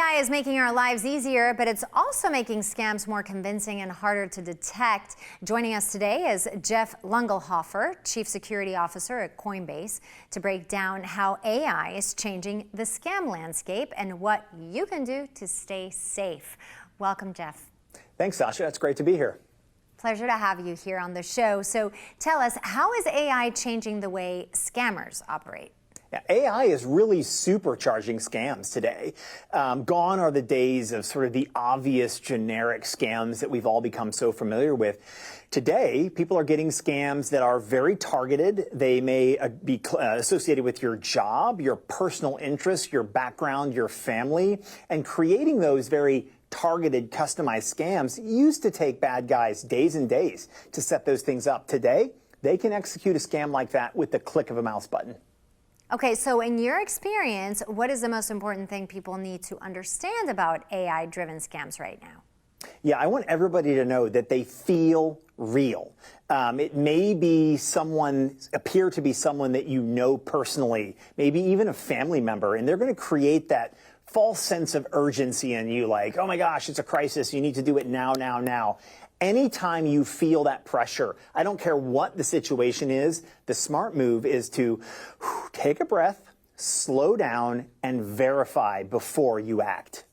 AI is making our lives easier, but it's also making scams more convincing and harder to detect. Joining us today is Jeff Lunglhofer, Chief Security Officer at Coinbase, to break down how AI is changing the scam landscape and what you can do to stay safe. Welcome, Jeff. Thanks, Sasha. It's great to be here. Pleasure to have you here on the show. So tell us, how is AI changing the way scammers operate? AI is really supercharging scams today. Gone are the days of sort of the obvious generic scams that we've all become so familiar with. Today, people are getting scams that are very targeted. They may be associated with your job, your personal interests, your background, your family, and creating those very targeted, customized scams used to take bad guys days and days to set those things up. Today, they can execute a scam like that with the click of a mouse button. Okay, so in your experience, what is the most important thing people need to understand about AI-driven scams right now? Yeah, I want everybody to know that they feel real. It may be appear to be someone that you know personally, maybe even a family member, and they're going to create that false sense of urgency in you, like, oh my gosh, it's a crisis, you need to do it now, now, now. Anytime you feel that pressure, I don't care what the situation is, the smart move is to take a breath, slow down, and verify before you act.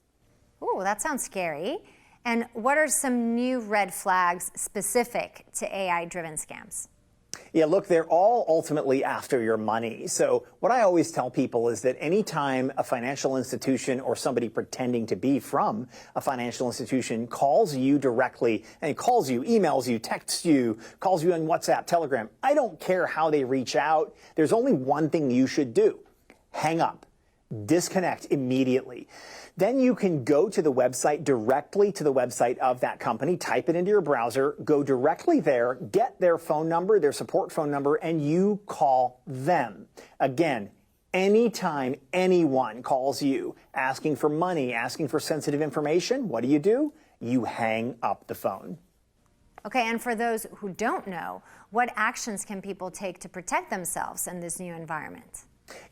Ooh, that sounds scary. And what are some new red flags specific to AI-driven scams? Yeah, look, they're all ultimately after your money. So what I always tell people is that anytime a financial institution or somebody pretending to be from a financial institution calls you directly, and calls you, emails you, texts you, calls you on WhatsApp, Telegram, I don't care how they reach out. There's only one thing you should do. Hang up. Disconnect immediately. Then you can go to the website, directly to the website of that company, type it into your browser, go directly there, get their phone number, their support phone number, and you call them. Again, anytime anyone calls you asking for money, asking for sensitive information, what do? You hang up the phone. Okay, and for those who don't know, what actions can people take to protect themselves in this new environment?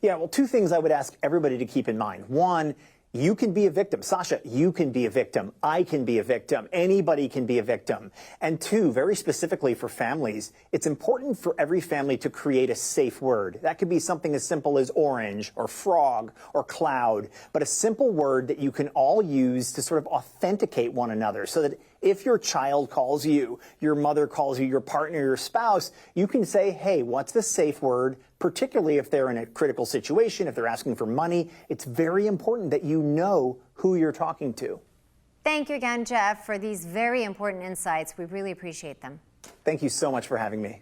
Yeah, well, two things I would ask everybody to keep in mind. One, you can be a victim. Sasha, you can be a victim. I can be a victim. Anybody can be a victim. And two, very specifically for families, it's important for every family to create a safe word. That could be something as simple as orange or frog or cloud, but a simple word that you can all use to sort of authenticate one another so that if your child calls you, your mother calls you, your partner, your spouse, you can say, hey, what's the safe word? Particularly if they're in a critical situation, if they're asking for money, it's very important that you know who you're talking to. Thank you again, Jeff, for these very important insights. We really appreciate them. Thank you so much for having me.